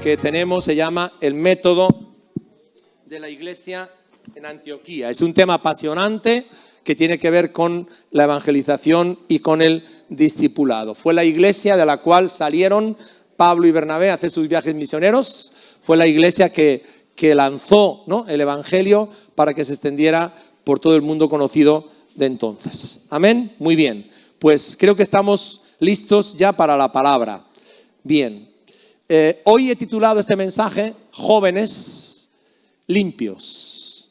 que tenemos se llama el método de la iglesia en Antioquía. Es un tema apasionante que tiene que ver con la evangelización y con el discipulado. Fue la iglesia de la cual salieron Pablo y Bernabé a hacer sus viajes misioneros. Fue la iglesia que lanzó, ¿no?, el evangelio para que se extendiera por todo el mundo conocido de entonces. Amén. Muy bien. Pues creo que estamos listos ya para la palabra. Bien. Hoy he titulado este mensaje Jóvenes limpios.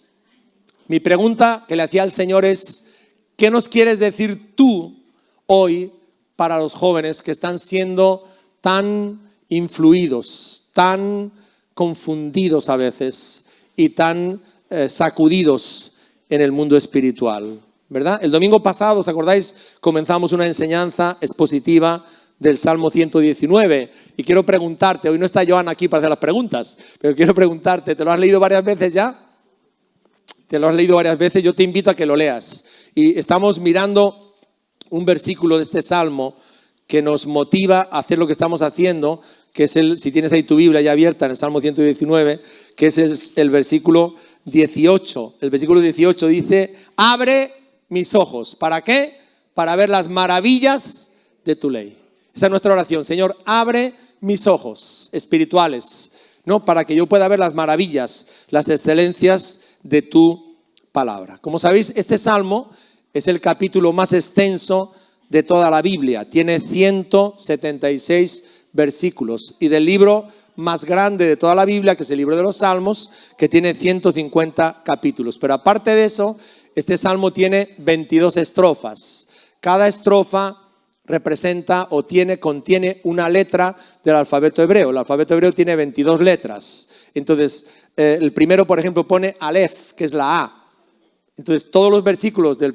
Mi pregunta que le hacía al Señor es: ¿qué nos quieres decir tú hoy para los jóvenes que están siendo tan influidos, tan confundidos a veces y tan sacudidos en el mundo espiritual? ¿Verdad? El domingo pasado, ¿os acordáis? Comenzamos una enseñanza expositiva del Salmo 119. Y quiero preguntarte, hoy no está Joan aquí para hacer las preguntas, pero quiero preguntarte, ¿te lo has leído varias veces ya? ¿Te lo has leído varias veces? Yo te invito a que lo leas. Y estamos mirando un versículo de este Salmo que nos motiva a hacer lo que estamos haciendo, que es si tienes ahí tu Biblia ya abierta en el Salmo 119, que es el versículo 18. El versículo 18 dice: abre mis ojos. ¿Para qué? Para ver las maravillas de tu ley. Esa es nuestra oración. Señor, abre mis ojos espirituales, ¿no?, para que yo pueda ver las maravillas, las excelencias de tu palabra. Como sabéis, este Salmo es el capítulo más extenso de toda la Biblia. Tiene 176 versículos. Y del libro más grande de toda la Biblia, que es el libro de los Salmos, que tiene 150 capítulos. Pero aparte de eso, este Salmo tiene 22 estrofas. Cada estrofa representa o contiene una letra del alfabeto hebreo. El alfabeto hebreo tiene 22 letras. Entonces, el primero, por ejemplo, pone Aleph, que es la A. Entonces, todos los versículos de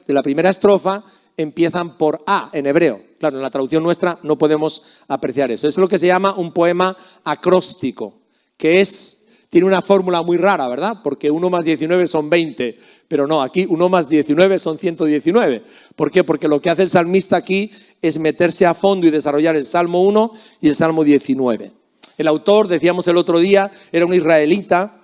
la primera estrofa empiezan por A en hebreo. Claro, en la traducción nuestra no podemos apreciar eso. Eso es lo que se llama un poema acróstico, que tiene una fórmula muy rara, ¿verdad? Porque 1 más 19 son 20, pero no, aquí 1 más 19 son 119. ¿Por qué? Porque lo que hace el salmista aquí es meterse a fondo y desarrollar el Salmo 1 y el Salmo 19. El autor, decíamos el otro día, era un israelita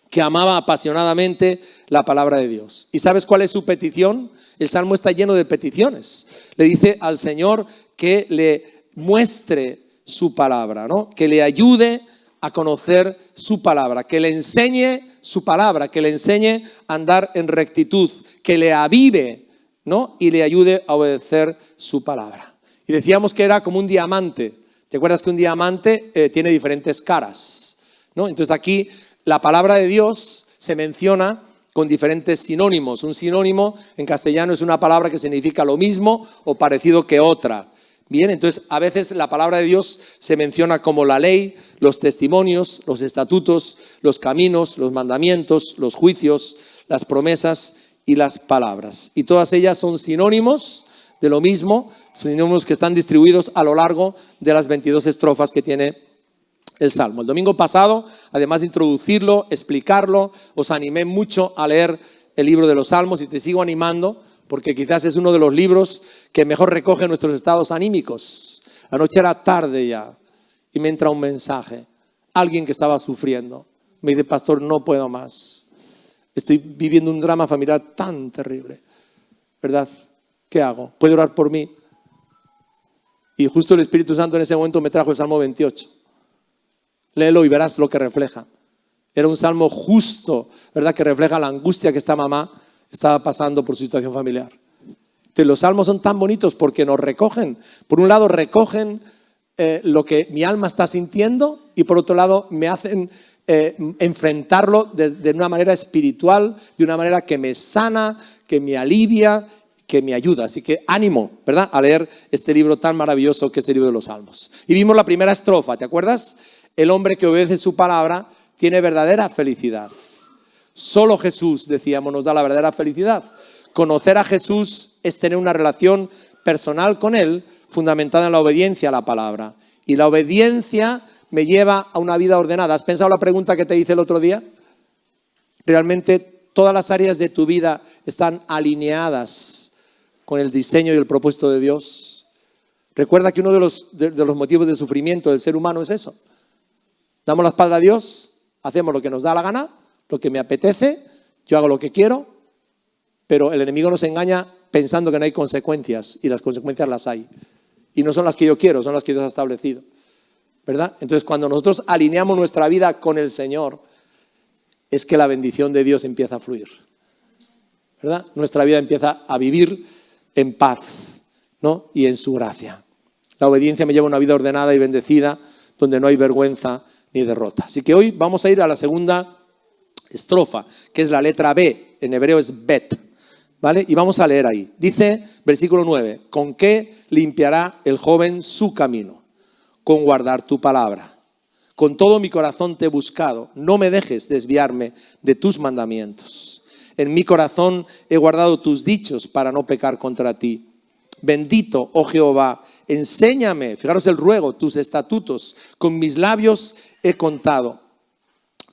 que amaba apasionadamente la palabra de Dios. ¿Y sabes cuál es su petición? El Salmo está lleno de peticiones. Le dice al Señor que le muestre su palabra, ¿no?, que le ayude a conocer su palabra, que le enseñe su palabra, que le enseñe a andar en rectitud, que le avive, ¿no?, y le ayude a obedecer su palabra. Y decíamos que era como un diamante. ¿Te acuerdas que un diamante tiene diferentes caras, ¿no? Entonces aquí la palabra de Dios se menciona con diferentes sinónimos. Un sinónimo en castellano es una palabra que significa lo mismo o parecido que otra. Bien, entonces a veces la palabra de Dios se menciona como la ley, los testimonios, los estatutos, los caminos, los mandamientos, los juicios, las promesas y las palabras. Y todas ellas son sinónimos de lo mismo, sinónimos que están distribuidos a lo largo de las 22 estrofas que tiene el Salmo. El domingo pasado, además de introducirlo, explicarlo, os animé mucho a leer el libro de los Salmos y te sigo animando porque quizás es uno de los libros que mejor recoge nuestros estados anímicos. Anoche era tarde ya y me entra un mensaje. Alguien que estaba sufriendo me dice: pastor, no puedo más. Estoy viviendo un drama familiar tan terrible. ¿Verdad? ¿Qué hago? ¿Puede orar por mí? Y justo el Espíritu Santo en ese momento me trajo el Salmo 28. Léelo y verás lo que refleja. Era un salmo justo, ¿verdad?, que refleja la angustia que esta mamá estaba pasando por su situación familiar. Entonces, los salmos son tan bonitos porque nos recogen. Por un lado, recogen lo que mi alma está sintiendo y por otro lado, me hacen enfrentarlo de una manera espiritual, de una manera que me sana, que me alivia, que me ayuda. Así que ánimo, ¿verdad?, a leer este libro tan maravilloso que es el libro de los Salmos. Y vimos la primera estrofa, ¿te acuerdas? El hombre que obedece su palabra tiene verdadera felicidad. Solo Jesús, decíamos, nos da la verdadera felicidad. Conocer a Jesús es tener una relación personal con Él fundamentada en la obediencia a la palabra. Y la obediencia me lleva a una vida ordenada. ¿Has pensado la pregunta que te hice el otro día? ¿Realmente todas las áreas de tu vida están alineadas con el diseño y el propósito de Dios? Recuerda que uno de los motivos de sufrimiento del ser humano es eso. Damos la espalda a Dios, hacemos lo que nos da la gana, lo que me apetece, yo hago lo que quiero, pero el enemigo nos engaña pensando que no hay consecuencias, y las consecuencias las hay. Y no son las que yo quiero, son las que Dios ha establecido, ¿verdad? Entonces, cuando nosotros alineamos nuestra vida con el Señor, es que la bendición de Dios empieza a fluir, ¿verdad? Nuestra vida empieza a vivir en paz, ¿no? Y en su gracia. La obediencia me lleva a una vida ordenada y bendecida, donde no hay vergüenza ni derrota. Así que hoy vamos a ir a la segunda estrofa, que es la letra B, en hebreo es bet, ¿vale? Y vamos a leer ahí. Dice, versículo 9, ¿con qué limpiará el joven su camino? Con guardar tu palabra. Con todo mi corazón te he buscado, no me dejes desviarme de tus mandamientos. En mi corazón he guardado tus dichos para no pecar contra ti. Bendito, oh Jehová, enséñame, fijaros el ruego, tus estatutos. Con mis labios he contado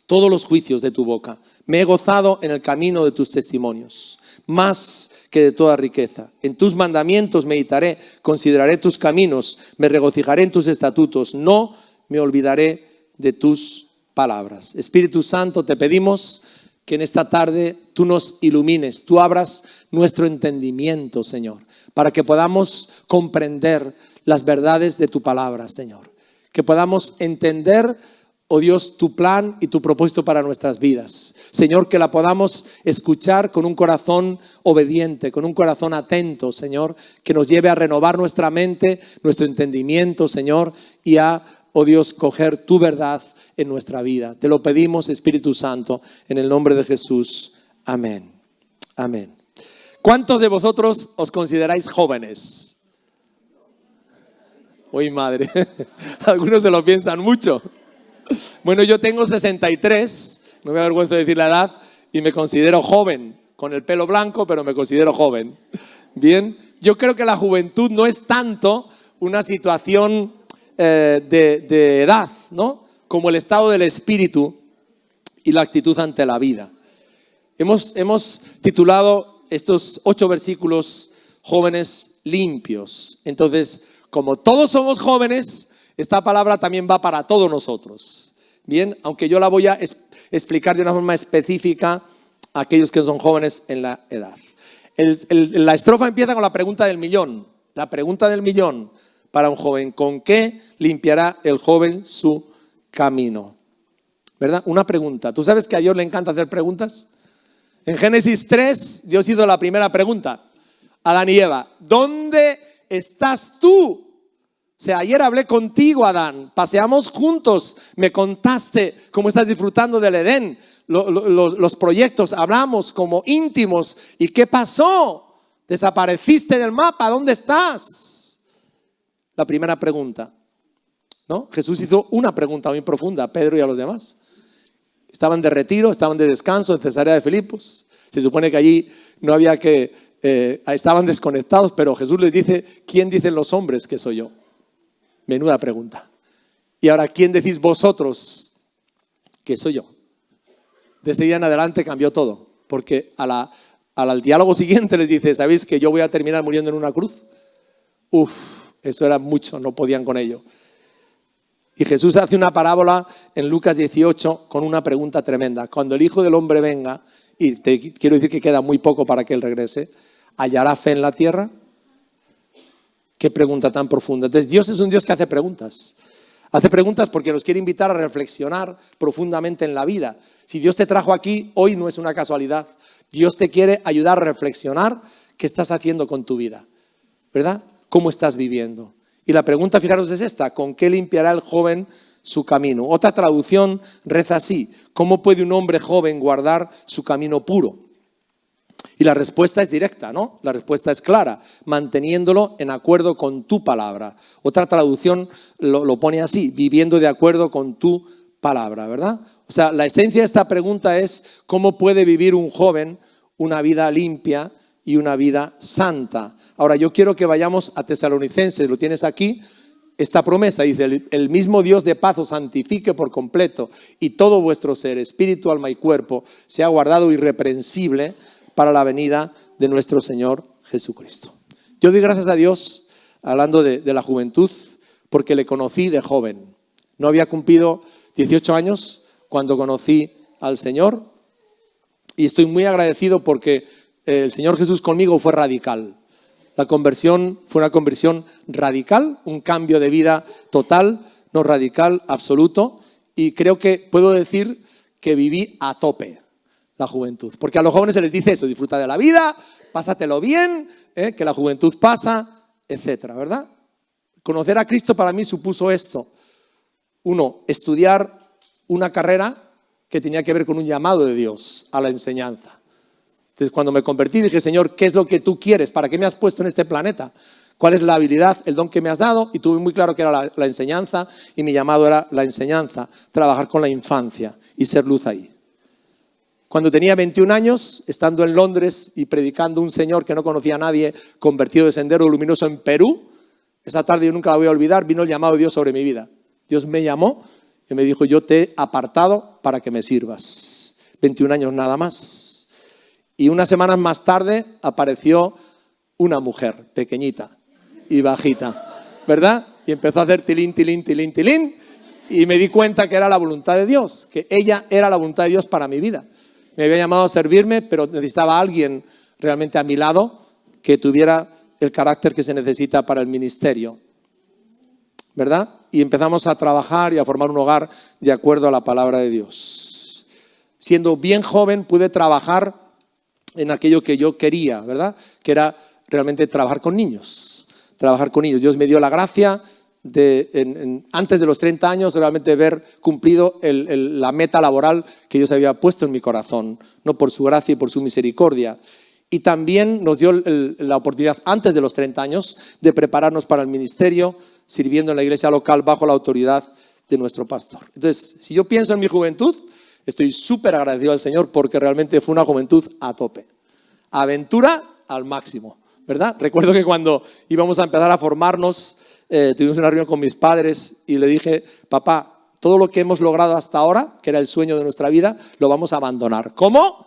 todos los juicios de tu boca. Me he gozado en el camino de tus testimonios, más que de toda riqueza. En tus mandamientos meditaré, consideraré tus caminos, me regocijaré en tus estatutos, no me olvidaré de tus palabras. Espíritu Santo, te pedimos que en esta tarde tú nos ilumines, tú abras nuestro entendimiento, Señor, para que podamos comprender las verdades de tu palabra, Señor. Que podamos entender, oh Dios, tu plan y tu propósito para nuestras vidas. Señor, que la podamos escuchar con un corazón obediente, con un corazón atento, Señor, que nos lleve a renovar nuestra mente, nuestro entendimiento, Señor, y a, oh Dios, coger tu verdad en nuestra vida. Te lo pedimos, Espíritu Santo, en el nombre de Jesús. Amén. Amén. ¿Cuántos de vosotros os consideráis jóvenes? Uy, madre. Algunos se lo piensan mucho. Bueno, yo tengo 63, no me avergüenzo de decir la edad, y me considero joven, con el pelo blanco, pero me considero joven. Bien, yo creo que la juventud no es tanto una situación de edad, ¿no? Como el estado del espíritu y la actitud ante la vida. Hemos titulado estos 8 versículos Jóvenes limpios. Entonces, como todos somos jóvenes, esta palabra también va para todos nosotros. Bien, aunque yo la voy a explicar de una forma específica a aquellos que son jóvenes en la edad. La estrofa empieza con la pregunta del millón. La pregunta del millón para un joven: ¿con qué limpiará el joven su camino? ¿Verdad? Una pregunta. ¿Tú sabes que a Dios le encanta hacer preguntas? En Génesis 3, Dios hizo la primera pregunta. Adán y Eva, ¿dónde estás tú? O sea, ayer hablé contigo, Adán, paseamos juntos, me contaste cómo estás disfrutando del Edén, los proyectos, hablamos como íntimos. ¿Y qué pasó? Desapareciste del mapa, ¿dónde estás? La primera pregunta, ¿no? Jesús hizo una pregunta muy profunda a Pedro y a los demás. Estaban de retiro, estaban de descanso en Cesarea de Filipos. Se supone que allí no había estaban desconectados, pero Jesús les dice, ¿quién dicen los hombres que soy yo? Menuda pregunta. Y ahora, ¿quién decís vosotros que soy yo? De ese día en adelante cambió todo, porque al diálogo siguiente les dice, ¿sabéis que yo voy a terminar muriendo en una cruz? Eso era mucho, no podían con ello. Y Jesús hace una parábola en Lucas 18 con una pregunta tremenda. Cuando el Hijo del Hombre venga, y te quiero decir que queda muy poco para que Él regrese, ¿hallará fe en la tierra? Qué pregunta tan profunda. Entonces, Dios es un Dios que hace preguntas. Hace preguntas porque nos quiere invitar a reflexionar profundamente en la vida. Si Dios te trajo aquí, hoy no es una casualidad. Dios te quiere ayudar a reflexionar qué estás haciendo con tu vida, ¿verdad? ¿Cómo estás viviendo? Y la pregunta, fijaros, es esta: ¿con qué limpiará el joven su camino? Otra traducción reza así: ¿cómo puede un hombre joven guardar su camino puro? Y la respuesta es directa, ¿no? La respuesta es clara: manteniéndolo en acuerdo con tu palabra. Otra traducción lo pone así: viviendo de acuerdo con tu palabra, ¿verdad? O sea, la esencia de esta pregunta es: ¿cómo puede vivir un joven una vida limpia y una vida santa? Ahora, yo quiero que vayamos a Tesalonicenses, lo tienes aquí, esta promesa dice: el mismo Dios de paz os santifique por completo, y todo vuestro ser, espíritu, alma y cuerpo, sea guardado irreprensible para la venida de nuestro Señor Jesucristo. Yo doy gracias a Dios, hablando de la juventud, porque le conocí de joven. No había cumplido 18 años cuando conocí al Señor y estoy muy agradecido porque el Señor Jesús conmigo fue radical. La conversión fue una conversión radical, un cambio de vida total, no radical, absoluto, y creo que puedo decir que viví a tope la juventud. Porque a los jóvenes se les dice eso, disfruta de la vida, pásatelo bien, que la juventud pasa, etcétera, ¿verdad? Conocer a Cristo para mí supuso esto. Uno, estudiar una carrera que tenía que ver con un llamado de Dios a la enseñanza. Entonces, cuando me convertí, dije, Señor, ¿qué es lo que tú quieres? ¿Para qué me has puesto en este planeta? ¿Cuál es la habilidad, el don que me has dado? Y tuve muy claro que era la enseñanza y mi llamado era la enseñanza, trabajar con la infancia y ser luz ahí. Cuando tenía 21 años, estando en Londres y predicando un señor que no conocía a nadie, convertido de Sendero Luminoso en Perú, esa tarde yo nunca la voy a olvidar, vino el llamado de Dios sobre mi vida. Dios me llamó y me dijo, yo te he apartado para que me sirvas. 21 años nada más. Y unas semanas más tarde apareció una mujer pequeñita y bajita, ¿verdad? Y empezó a hacer tilín, tilín, tilín, tilín. Y me di cuenta que era la voluntad de Dios, que ella era la voluntad de Dios para mi vida. Me había llamado a servirme, pero necesitaba a alguien realmente a mi lado que tuviera el carácter que se necesita para el ministerio, ¿verdad? Y empezamos a trabajar y a formar un hogar de acuerdo a la palabra de Dios. Siendo bien joven pude trabajar en aquello que yo quería, ¿verdad? Que era realmente trabajar con niños. Trabajar con niños. Dios me dio la gracia de, antes de los 30 años, realmente haber cumplido la meta laboral que Dios había puesto en mi corazón, no por su gracia y por su misericordia. Y también nos dio la oportunidad, antes de los 30 años, de prepararnos para el ministerio, sirviendo en la iglesia local bajo la autoridad de nuestro pastor. Entonces, si yo pienso en mi juventud, estoy súper agradecido al Señor porque realmente fue una juventud a tope. Aventura al máximo, ¿verdad? Recuerdo que cuando íbamos a empezar a formarnos, tuvimos una reunión con mis padres y le dije, papá, todo lo que hemos logrado hasta ahora, que era el sueño de nuestra vida, lo vamos a abandonar. ¿Cómo?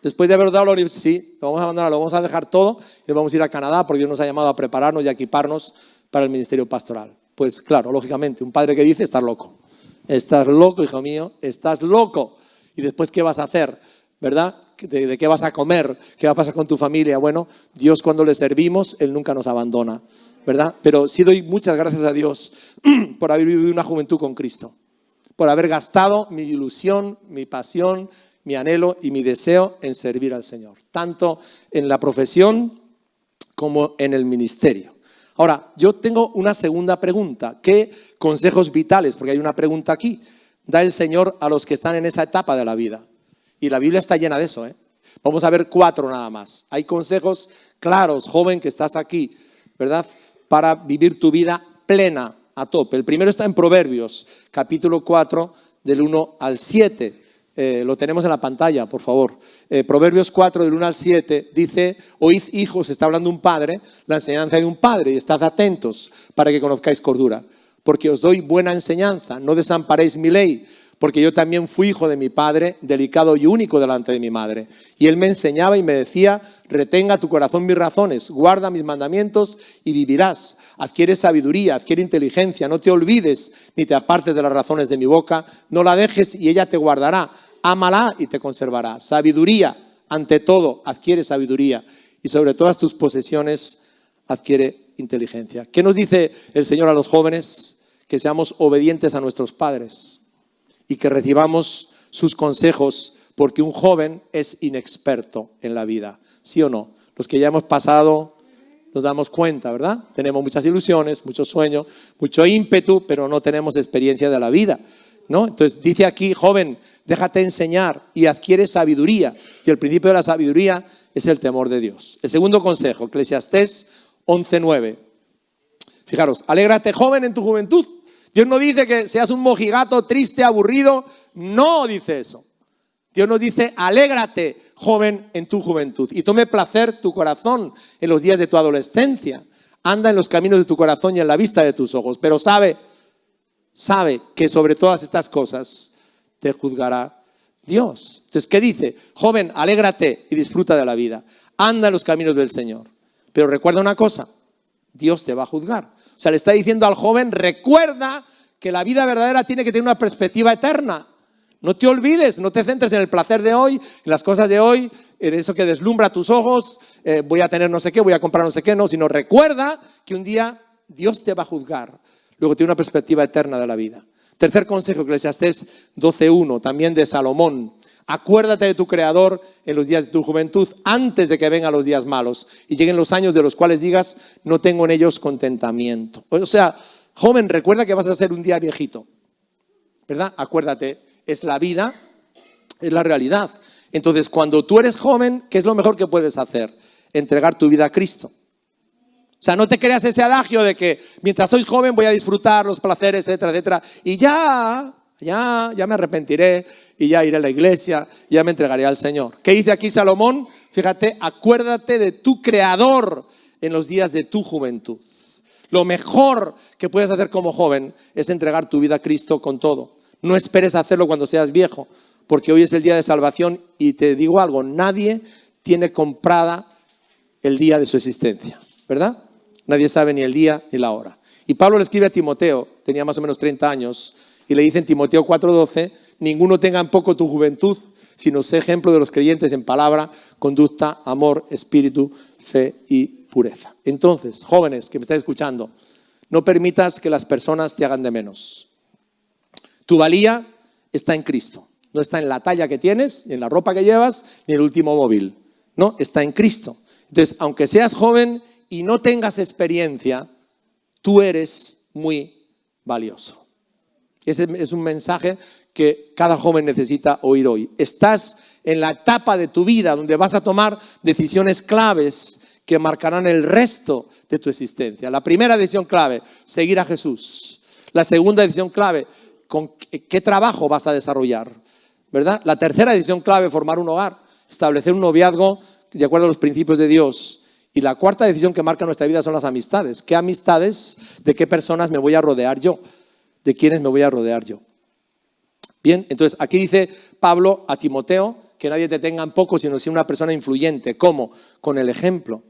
Después de haber dado la universidad, sí, lo vamos a abandonar, lo vamos a dejar todo y vamos a ir a Canadá porque Dios nos ha llamado a prepararnos y a equiparnos para el ministerio pastoral. Pues claro, lógicamente, un padre que dice, estás loco. Estás loco, hijo mío, estás loco. ¿Y después qué vas a hacer? ¿Verdad? ¿De qué vas a comer? ¿Qué va a pasar con tu familia? Bueno, Dios cuando le servimos, Él nunca nos abandona, ¿verdad? Pero sí doy muchas gracias a Dios por haber vivido una juventud con Cristo, por haber gastado mi ilusión, mi pasión, mi anhelo y mi deseo en servir al Señor, tanto en la profesión como en el ministerio. Ahora, yo tengo una segunda pregunta. ¿Qué consejos vitales, porque hay una pregunta aquí, da el Señor a los que están en esa etapa de la vida? Y la Biblia está llena de eso, ¿eh? Vamos a ver 4 nada más. Hay consejos claros, joven que estás aquí, ¿verdad? Para vivir tu vida plena, a tope. El primero está en Proverbios, capítulo 4, del 1 al 7. Lo tenemos en la pantalla, por favor. Proverbios 4, del 1 al 7, dice, oíd hijos, está hablando un padre, la enseñanza de un padre, y estad atentos para que conozcáis cordura. Porque os doy buena enseñanza, no desamparéis mi ley, porque yo también fui hijo de mi padre, delicado y único delante de mi madre. Y él me enseñaba y me decía, retenga tu corazón mis razones, guarda mis mandamientos y vivirás. Adquiere sabiduría, adquiere inteligencia, no te olvides ni te apartes de las razones de mi boca, no la dejes y ella te guardará. Ámala y te conservará. Sabiduría, ante todo, adquiere sabiduría. Y sobre todas tus posesiones, adquiere inteligencia. ¿Qué nos dice el Señor a los jóvenes? Que seamos obedientes a nuestros padres y que recibamos sus consejos, porque un joven es inexperto en la vida. ¿Sí o no? Los que ya hemos pasado nos damos cuenta, ¿verdad? Tenemos muchas ilusiones, muchos sueños, mucho ímpetu, pero no tenemos experiencia de la vida, ¿no? Entonces dice aquí, joven, déjate enseñar y adquiere sabiduría. Y el principio de la sabiduría es el temor de Dios. El segundo consejo, Eclesiastés 11:9. Fijaros, alégrate, joven, en tu juventud. Dios no dice que seas un mojigato triste, aburrido. No dice eso. Dios nos dice, alégrate, joven, en tu juventud. Y tome placer tu corazón en los días de tu adolescencia. Anda en los caminos de tu corazón y en la vista de tus ojos. Pero sabe que sobre todas estas cosas te juzgará Dios. Entonces, ¿qué dice? Joven, alégrate y disfruta de la vida. Anda en los caminos del Señor. Pero recuerda una cosa, Dios te va a juzgar. O sea, le está diciendo al joven, recuerda que la vida verdadera tiene que tener una perspectiva eterna. No te olvides, no te centres en el placer de hoy, en las cosas de hoy, en eso que deslumbra tus ojos, voy a tener no sé qué, voy a comprar no sé qué, no, sino recuerda que un día Dios te va a juzgar. Luego tiene una perspectiva eterna de la vida. Tercer consejo, Eclesiastés 12:1, también de Salomón. Acuérdate de tu Creador en los días de tu juventud, antes de que vengan los días malos y lleguen los años de los cuales digas, no tengo en ellos contentamiento. O sea, joven, recuerda que vas a ser un día viejito, ¿verdad? Acuérdate, es la vida, es la realidad. Entonces, cuando tú eres joven, ¿qué es lo mejor que puedes hacer? Entregar tu vida a Cristo. O sea, no te creas ese adagio de que mientras soy joven voy a disfrutar los placeres, etcétera, etcétera, y ya me arrepentiré y ya iré a la iglesia, ya me entregaré al Señor. ¿Qué dice aquí Salomón? Fíjate, acuérdate de tu Creador en los días de tu juventud. Lo mejor que puedes hacer como joven es entregar tu vida a Cristo con todo. No esperes hacerlo cuando seas viejo, porque hoy es el día de salvación y te digo algo, nadie tiene comprada el día de su existencia, ¿verdad? Nadie sabe ni el día ni la hora. Y Pablo le escribe a Timoteo, tenía más o menos 30 años, y le dice en Timoteo 4:12, ninguno tenga en poco tu juventud, sino sé ejemplo de los creyentes en palabra, conducta, amor, espíritu, fe y pureza. Entonces, jóvenes que me están escuchando, no permitas que las personas te hagan de menos. Tu valía está en Cristo. No está en la talla que tienes, ni en la ropa que llevas, ni en el último móvil. No, está en Cristo. Entonces, aunque seas joven y no tengas experiencia, tú eres muy valioso. Ese es un mensaje que cada joven necesita oír hoy. Estás en la etapa de tu vida donde vas a tomar decisiones claves que marcarán el resto de tu existencia. La primera decisión clave, seguir a Jesús. La segunda decisión clave, ¿con qué trabajo vas a desarrollar? ¿Verdad? La tercera decisión clave, formar un hogar, establecer un noviazgo de acuerdo a los principios de Dios. Y la cuarta decisión que marca nuestra vida son las amistades. ¿Qué amistades, de qué personas me voy a rodear yo? ¿De quiénes me voy a rodear yo? Bien, entonces aquí dice Pablo a Timoteo que nadie te tenga en poco, sino sea una persona influyente. ¿Cómo? Con el ejemplo,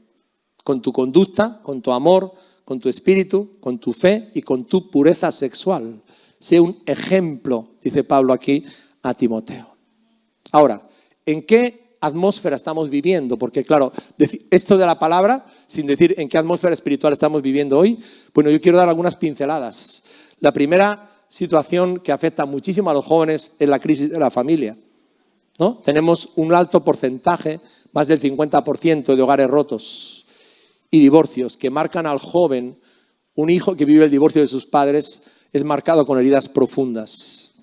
con tu conducta, con tu amor, con tu espíritu, con tu fe y con tu pureza sexual. Sé un ejemplo, dice Pablo aquí a Timoteo. Ahora, ¿en qué atmósfera estamos viviendo? Porque claro, esto de la palabra, sin decir en qué atmósfera espiritual estamos viviendo hoy, bueno, yo quiero dar algunas pinceladas. La primera situación que afecta muchísimo a los jóvenes es la crisis de la familia, ¿no? Tenemos un alto porcentaje, más del 50% de hogares rotos y divorcios que marcan al joven. Un hijo que vive el divorcio de sus padres es marcado con heridas profundas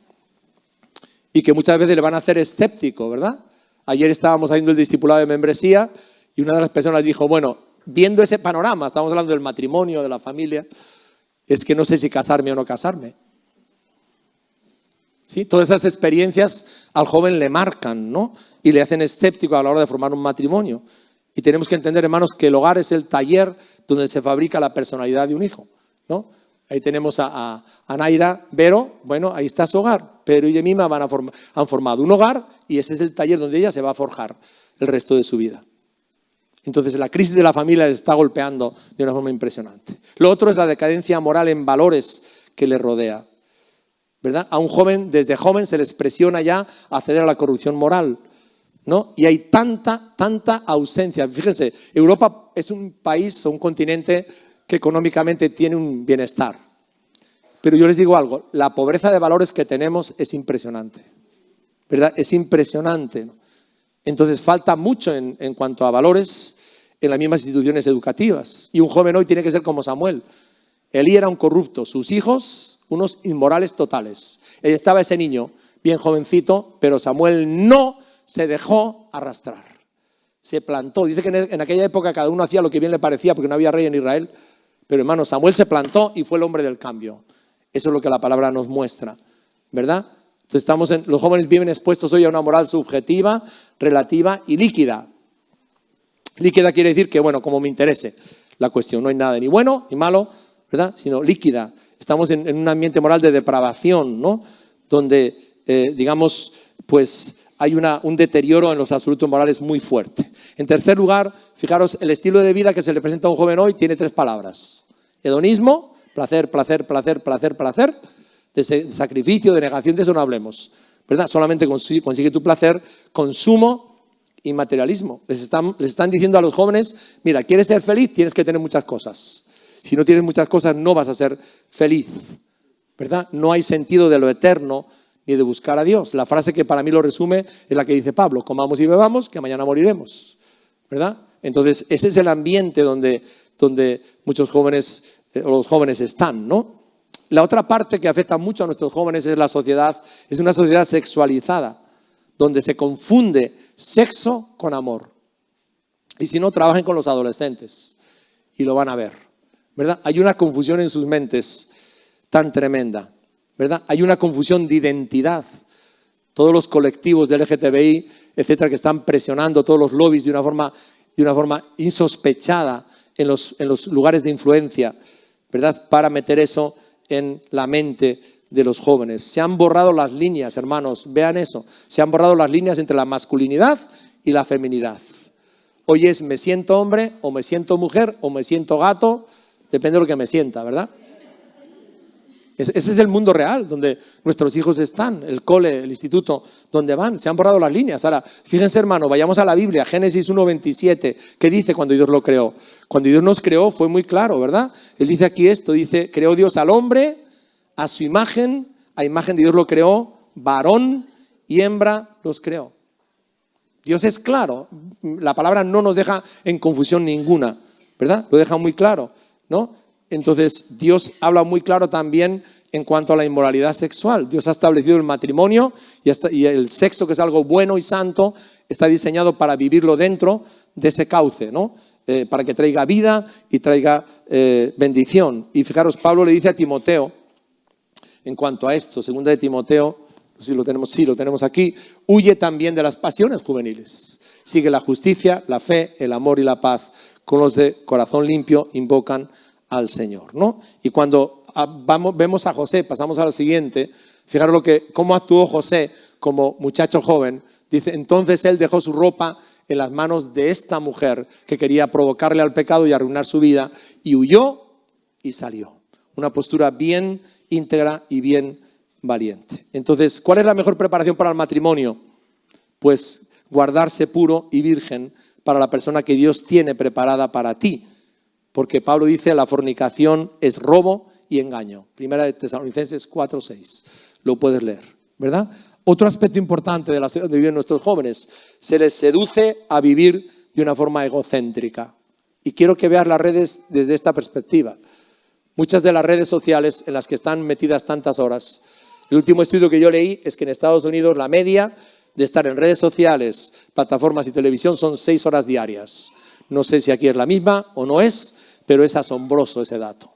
y que muchas veces le van a hacer escéptico, ¿verdad? Ayer estábamos haciendo el discipulado de membresía y una de las personas dijo, bueno, viendo ese panorama, estamos hablando del matrimonio, de la familia, es que no sé si casarme o no casarme. ¿Sí? Todas esas experiencias al joven le marcan, ¿no? Y le hacen escéptico a la hora de formar un matrimonio. Y tenemos que entender, hermanos, que el hogar es el taller donde se fabrica la personalidad de un hijo, ¿no? Ahí tenemos a Naira, Vero, bueno, ahí está su hogar. Pedro y Yemima han formado un hogar y ese es el taller donde ella se va a forjar el resto de su vida. Entonces la crisis de la familia les está golpeando de una forma impresionante. Lo otro es la decadencia moral en valores que le rodea, ¿verdad? A un joven, desde joven se les presiona ya a acceder a la corrupción moral, ¿no? Y hay tanta ausencia. Fíjense, Europa es un país o un continente que económicamente tiene un bienestar. Pero yo les digo algo, la pobreza de valores que tenemos es impresionante, ¿verdad? Es impresionante, ¿no? Entonces falta mucho en cuanto a valores en las mismas instituciones educativas. Y un joven hoy tiene que ser como Samuel. Elí era un corrupto, sus hijos unos inmorales totales. Ahí estaba ese niño, bien jovencito, pero Samuel no se dejó arrastrar. Se plantó. Dice que en aquella época cada uno hacía lo que bien le parecía porque no había rey en Israel. Pero hermano, Samuel se plantó y fue el hombre del cambio. Eso es lo que la palabra nos muestra, ¿verdad? Entonces los jóvenes viven expuestos hoy a una moral subjetiva, relativa y líquida. Líquida quiere decir que, bueno, como me interese la cuestión. No hay nada ni bueno ni malo, ¿verdad? Sino líquida. Estamos en un ambiente moral de depravación, ¿no? Donde, digamos, pues hay un deterioro en los absolutos morales muy fuerte. En tercer lugar, fijaros, el estilo de vida que se le presenta a un joven hoy tiene 3 palabras. Hedonismo, placer, placer, placer, placer, placer. de sacrificio, de negación, de eso no hablemos, ¿verdad? Solamente consigue tu placer, consumo y materialismo. Les están diciendo a los jóvenes, mira, ¿quieres ser feliz? Tienes que tener muchas cosas. Si no tienes muchas cosas, no vas a ser feliz, ¿verdad? No hay sentido de lo eterno ni de buscar a Dios. La frase que para mí lo resume es la que dice Pablo, comamos y bebamos, que mañana moriremos, ¿verdad? Entonces, ese es el ambiente donde muchos jóvenes, o los jóvenes están, ¿no? La otra parte que afecta mucho a nuestros jóvenes es la sociedad, es una sociedad sexualizada, donde se confunde sexo con amor. Y si no, trabajen con los adolescentes y lo van a ver, ¿verdad? Hay una confusión en sus mentes tan tremenda, ¿verdad? Hay una confusión de identidad. Todos los colectivos del LGTBI, etcétera, que están presionando, todos los lobbies de una forma insospechada en los lugares de influencia, ¿verdad? Para meter eso en la mente de los jóvenes. Se han borrado las líneas, hermanos, vean eso. Se han borrado las líneas entre la masculinidad y la feminidad. Hoy es me siento hombre, o me siento mujer, o me siento gato, depende de lo que me sienta, ¿verdad? Ese es el mundo real, donde nuestros hijos están, el cole, el instituto, donde van. Se han borrado las líneas. Ahora, fíjense, hermano, vayamos a la Biblia, Génesis 1:27. ¿Qué dice cuando Dios lo creó? Cuando Dios nos creó fue muy claro, ¿verdad? Él dice aquí esto, dice, creó Dios al hombre a su imagen, a imagen de Dios lo creó, varón y hembra los creó. Dios es claro, la palabra no nos deja en confusión ninguna, ¿verdad? Lo deja muy claro, ¿no? Entonces, Dios habla muy claro también en cuanto a la inmoralidad sexual. Dios ha establecido el matrimonio y el sexo, que es algo bueno y santo, está diseñado para vivirlo dentro de ese cauce, ¿no? Para que traiga vida y traiga bendición. Y fijaros, Pablo le dice a Timoteo, en cuanto a esto, 2 de Timoteo, sí, lo tenemos aquí, huye también de las pasiones juveniles. Sigue la justicia, la fe, el amor y la paz. Con los de corazón limpio invocan al Señor, ¿no? Y cuando vemos a José, pasamos al siguiente, fijaros cómo actuó José como muchacho joven. Dice, entonces él dejó su ropa en las manos de esta mujer que quería provocarle al pecado y arruinar su vida, y huyó y salió. Una postura bien íntegra y bien valiente. Entonces, ¿cuál es la mejor preparación para el matrimonio? Pues guardarse puro y virgen para la persona que Dios tiene preparada para ti. Porque Pablo dice, la fornicación es robo y engaño. Primera de Tesalonicenses 4:6. Lo puedes leer, ¿verdad? Otro aspecto importante de la sociedad donde viven nuestros jóvenes, se les seduce a vivir de una forma egocéntrica. Y quiero que veas las redes desde esta perspectiva. Muchas de las redes sociales en las que están metidas tantas horas. El último estudio que yo leí es que en Estados Unidos la media de estar en redes sociales, plataformas y televisión son 6 horas diarias. No sé si aquí es la misma o no es, pero es asombroso ese dato.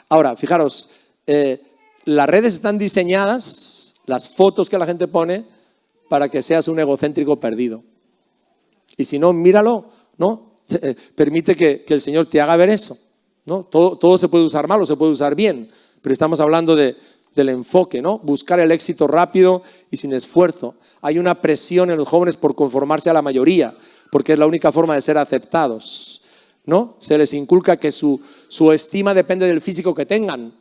Ahora, fijaros, las redes están diseñadas, las fotos que la gente pone, para que seas un egocéntrico perdido. Y si no, míralo, ¿no? Permite que el Señor te haga ver eso, ¿no? Todo se puede usar mal o se puede usar bien, pero estamos hablando del enfoque, ¿no? Buscar el éxito rápido y sin esfuerzo. Hay una presión en los jóvenes por conformarse a la mayoría, porque es la única forma de ser aceptados, ¿no? Se les inculca que su estima depende del físico que tengan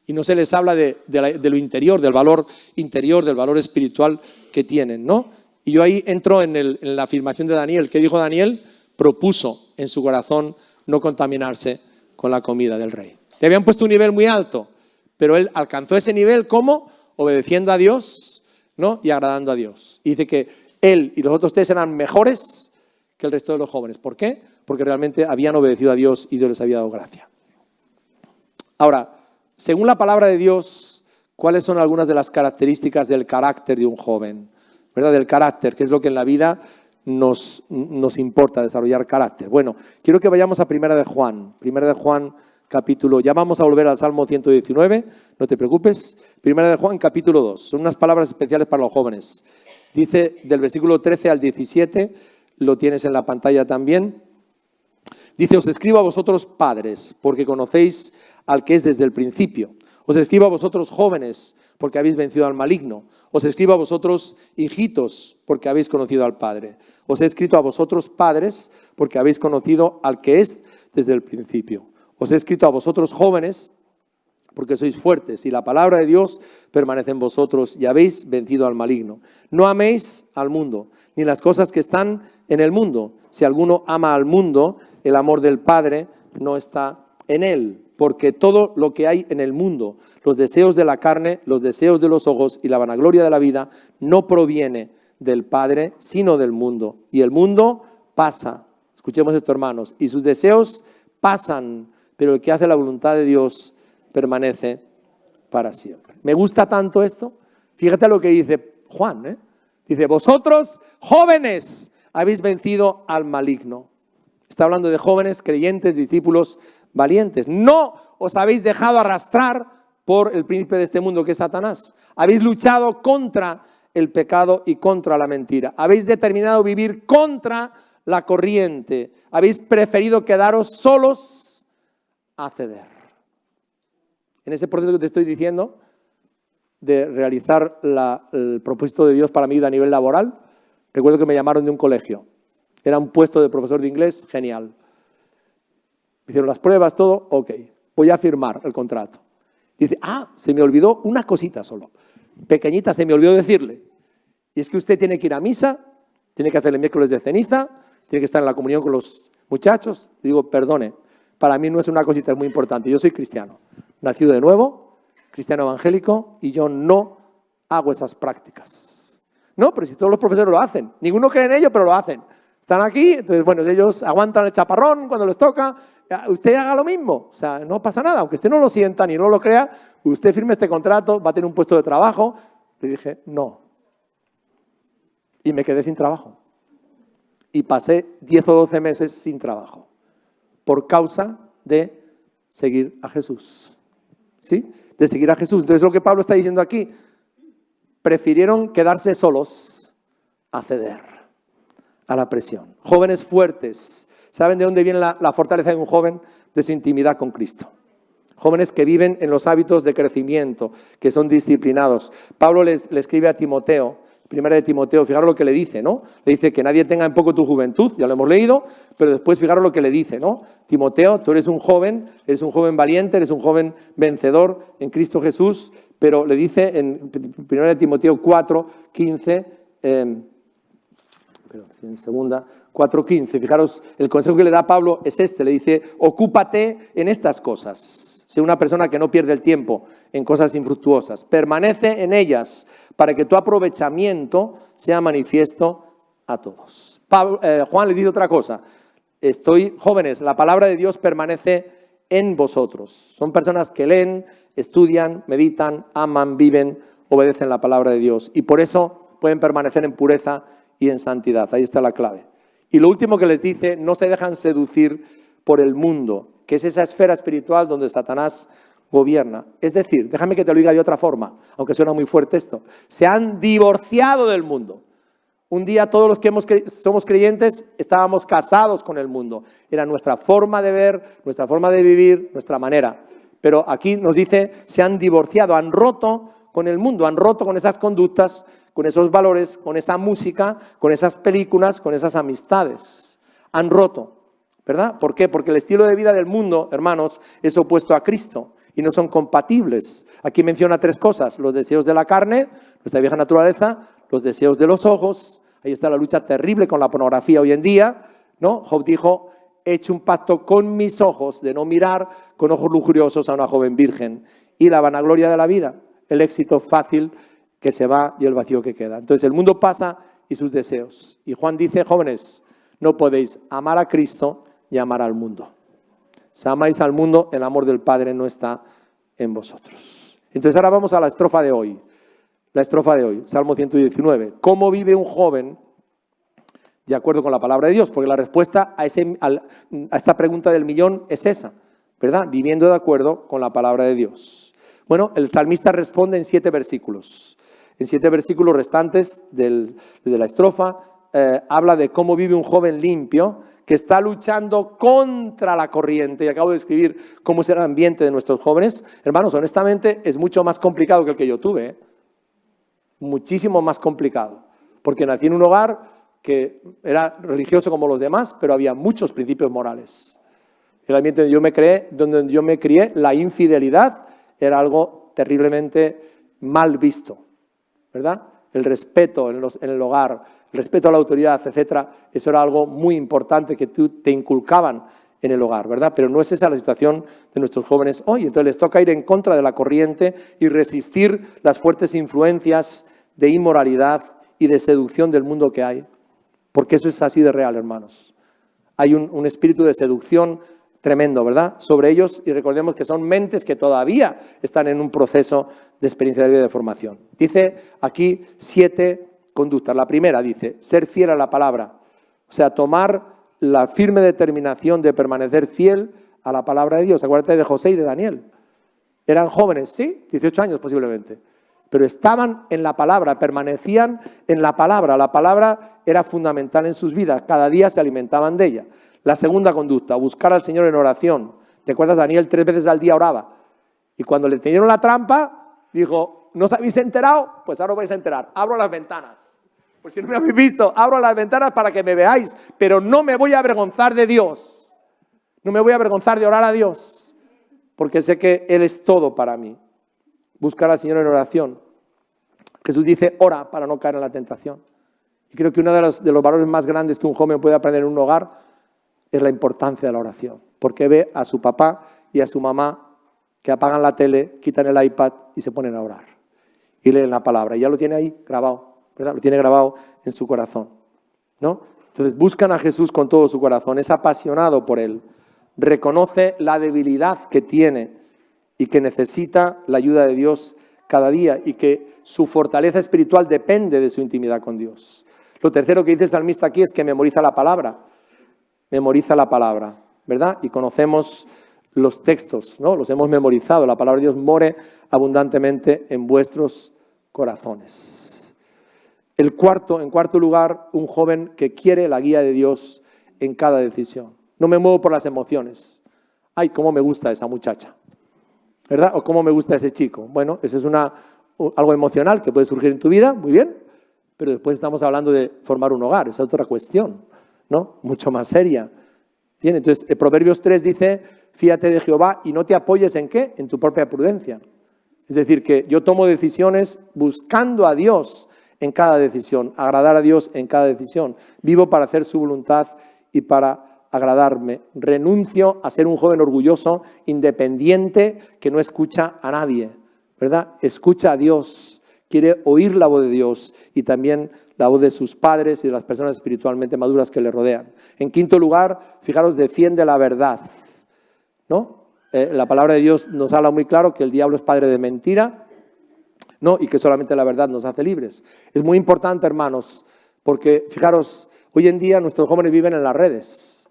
y no se les habla de lo interior, del valor interior, del valor espiritual que tienen, ¿no? Y yo ahí entro en la afirmación de Daniel. ¿Qué dijo Daniel? Propuso en su corazón no contaminarse con la comida del rey. Le habían puesto un nivel muy alto, pero él alcanzó ese nivel, ¿cómo? Obedeciendo a Dios, ¿no? Y agradando a Dios. Y dice que él y los otros 3 eran mejores que el resto de los jóvenes. ¿Por qué? Porque realmente habían obedecido a Dios y Dios les había dado gracia. Ahora, según la palabra de Dios, ¿cuáles son algunas de las características del carácter de un joven? ¿Verdad? Del carácter, que es lo que en la vida nos importa, desarrollar carácter. Bueno, quiero que vayamos a Primera de Juan. Primera de Juan, capítulo, ya vamos a volver al Salmo 119, no te preocupes. Primera de Juan, capítulo 2. Son unas palabras especiales para los jóvenes. Dice del versículo 13 al 17, lo tienes en la pantalla también. Dice, os escribo a vosotros padres, porque conocéis al que es desde el principio. Os escribo a vosotros jóvenes, porque habéis vencido al maligno. Os escribo a vosotros hijitos, porque habéis conocido al Padre. Os he escrito a vosotros padres, porque habéis conocido al que es desde el principio. Os he escrito a vosotros jóvenes, porque sois fuertes y la palabra de Dios permanece en vosotros y habéis vencido al maligno. No améis al mundo, ni las cosas que están en el mundo. Si alguno ama al mundo, el amor del Padre no está en él. Porque todo lo que hay en el mundo, los deseos de la carne, los deseos de los ojos y la vanagloria de la vida, no proviene del Padre, sino del mundo. Y el mundo pasa. Escuchemos esto, hermanos. Y sus deseos pasan, pero el que hace la voluntad de Dios permanece para siempre. Me gusta tanto esto. Fíjate lo que dice Juan, ¿eh? Dice, vosotros, jóvenes, habéis vencido al maligno. Está hablando de jóvenes, creyentes, discípulos valientes. No os habéis dejado arrastrar por el príncipe de este mundo, que es Satanás. Habéis luchado contra el pecado y contra la mentira. Habéis determinado vivir contra la corriente. Habéis preferido quedaros solos a ceder. En ese proceso que te estoy diciendo, de realizar el propósito de Dios para mi vida a nivel laboral, recuerdo que me llamaron de un colegio. Era un puesto de profesor de inglés genial. Hicieron las pruebas, todo, ok. Voy a firmar el contrato. Dice, se me olvidó una cosita solo. Pequeñita, se me olvidó decirle. Y es que usted tiene que ir a misa, tiene que hacer el miércoles de ceniza, tiene que estar en la comunión con los muchachos. Digo, perdone, para mí no es una cosita, es muy importante. Yo soy cristiano, nacido de nuevo, cristiano evangélico, y yo no hago esas prácticas. No, pero si todos los profesores lo hacen. Ninguno cree en ello, pero lo hacen. Están aquí, entonces, bueno, ellos aguantan el chaparrón cuando les toca. Usted haga lo mismo, o sea, no pasa nada. Aunque usted no lo sienta ni no lo crea, usted firme este contrato, va a tener un puesto de trabajo. Le dije, no. Y me quedé sin trabajo. Y pasé 10 o 12 meses sin trabajo. Por causa de seguir a Jesús. ¿Sí? De seguir a Jesús. Entonces lo que Pablo está diciendo aquí, prefirieron quedarse solos a ceder a la presión. Jóvenes fuertes. ¿Saben de dónde viene la fortaleza de un joven? De su intimidad con Cristo. Jóvenes que viven en los hábitos de crecimiento, que son disciplinados. Pablo le escribe a Timoteo, primera de Timoteo, fijaros lo que le dice, ¿no? Le dice que nadie tenga en poco tu juventud, ya lo hemos leído, pero después fijaros lo que le dice, ¿no? Timoteo, tú eres un joven valiente, eres un joven vencedor en Cristo Jesús, pero le dice en primera de Timoteo 4:15, en segunda, 4:15, fijaros, el consejo que le da Pablo es este, le dice, ocúpate en estas cosas, sé una persona que no pierde el tiempo en cosas infructuosas, permanece en ellas para que tu aprovechamiento sea manifiesto a todos. Juan les dice otra cosa, jóvenes, la palabra de Dios permanece en vosotros, son personas que leen, estudian, meditan, aman, viven, obedecen la palabra de Dios y por eso pueden permanecer en pureza y en santidad. Ahí está la clave. Y lo último que les dice, no se dejan seducir por el mundo, que es esa esfera espiritual donde Satanás gobierna. Es decir, déjame que te lo diga de otra forma, aunque suena muy fuerte esto, se han divorciado del mundo. Un día todos los que somos creyentes estábamos casados con el mundo. Era nuestra forma de ver, nuestra forma de vivir, nuestra manera. Pero aquí nos dice, se han divorciado, han roto con el mundo, han roto con esas conductas, con esos valores, con esa música, con esas películas, con esas amistades. Han roto, ¿verdad? ¿Por qué? Porque el estilo de vida del mundo, hermanos, es opuesto a Cristo y no son compatibles. Aquí menciona 3 cosas, los deseos de la carne, nuestra vieja naturaleza, los deseos de los ojos, ahí está la lucha terrible con la pornografía hoy en día, ¿no? Job dijo, he hecho un pacto con mis ojos de no mirar con ojos lujuriosos a una joven virgen. Y la vanagloria de la vida, el éxito fácil que se va y el vacío que queda. Entonces el mundo pasa y sus deseos. Y Juan dice, jóvenes, no podéis amar a Cristo y amar al mundo. Si amáis al mundo, el amor del Padre no está en vosotros. Entonces ahora vamos a la estrofa de hoy. La estrofa de hoy, Salmo 119. ¿Cómo vive un joven de acuerdo con la palabra de Dios? Porque la respuesta a esta pregunta del millón es esa, ¿verdad? Viviendo de acuerdo con la palabra de Dios. Bueno, el salmista responde en 7 versículos. En 7 versículos restantes de la estrofa, habla de cómo vive un joven limpio que está luchando contra la corriente. Y acabo de escribir cómo es el ambiente de nuestros jóvenes. Hermanos, honestamente, es mucho más complicado que el que yo tuve, ¿eh? Muchísimo más complicado. Porque nací en un hogar que era religioso como los demás, pero había muchos principios morales. El ambiente donde yo me crié, la infidelidad era algo terriblemente mal visto, ¿verdad? El respeto en el hogar, el respeto a la autoridad, etcétera, eso era algo muy importante que te inculcaban en el hogar, ¿verdad? Pero no es esa la situación de nuestros jóvenes hoy. Entonces les toca ir en contra de la corriente y resistir las fuertes influencias de inmoralidad y de seducción del mundo que hay. Porque eso es así de real, hermanos. Hay un espíritu de seducción tremendo, ¿verdad?, sobre ellos, y recordemos que son mentes que todavía están en un proceso de experiencia de vida y de formación. Dice aquí 7 conductas. La primera dice, ser fiel a la palabra, o sea, tomar la firme determinación de permanecer fiel a la palabra de Dios. Acuérdate de José y de Daniel. Eran jóvenes, sí, 18 años posiblemente, pero estaban en la palabra, permanecían en la palabra. La palabra era fundamental en sus vidas, cada día se alimentaban de ella. La segunda conducta, buscar al Señor en oración. ¿Te acuerdas? Daniel 3 veces al día oraba. Y cuando le tendieron la trampa, dijo, ¿no os habéis enterado? Pues ahora os vais a enterar. Abro las ventanas. Pues si no me habéis visto, abro las ventanas para que me veáis. Pero no me voy a avergonzar de Dios. No me voy a avergonzar de orar a Dios. Porque sé que Él es todo para mí. Buscar al Señor en oración. Jesús dice, ora para no caer en la tentación. Y creo que uno de los valores más grandes que un joven puede aprender en un hogar es la importancia de la oración, porque ve a su papá y a su mamá que apagan la tele, quitan el iPad y se ponen a orar. Y leen la palabra. Y ya lo tiene ahí grabado, ¿verdad? Lo tiene grabado en su corazón, ¿no? Entonces buscan a Jesús con todo su corazón, es apasionado por Él, reconoce la debilidad que tiene y que necesita la ayuda de Dios cada día y que su fortaleza espiritual depende de su intimidad con Dios. Lo tercero que dice el salmista aquí es que memoriza la palabra. Memoriza la palabra, ¿verdad? Y conocemos los textos, ¿no? Los hemos memorizado. La palabra de Dios more abundantemente en vuestros corazones. En cuarto lugar, un joven que quiere la guía de Dios en cada decisión. No me muevo por las emociones. Ay, cómo me gusta esa muchacha, ¿verdad? O cómo me gusta ese chico. Bueno, eso es algo emocional que puede surgir en tu vida, muy bien, pero después estamos hablando de formar un hogar, esa es otra cuestión, ¿no? Mucho más seria. Bien, entonces, Proverbios 3 dice, fíate de Jehová y no te apoyes ¿en qué? En tu propia prudencia. Es decir, que yo tomo decisiones buscando a Dios en cada decisión, agradar a Dios en cada decisión. Vivo para hacer su voluntad y para agradarme. Renuncio a ser un joven orgulloso, independiente, que no escucha a nadie, ¿verdad? Escucha a Dios, quiere oír la voz de Dios y también la voz de sus padres y de las personas espiritualmente maduras que le rodean. En quinto lugar, fijaros, defiende la verdad, ¿no? La palabra de Dios nos habla muy claro que el diablo es padre de mentira, ¿no? Y que solamente la verdad nos hace libres. Es muy importante, hermanos, porque fijaros, hoy en día nuestros jóvenes viven en las redes.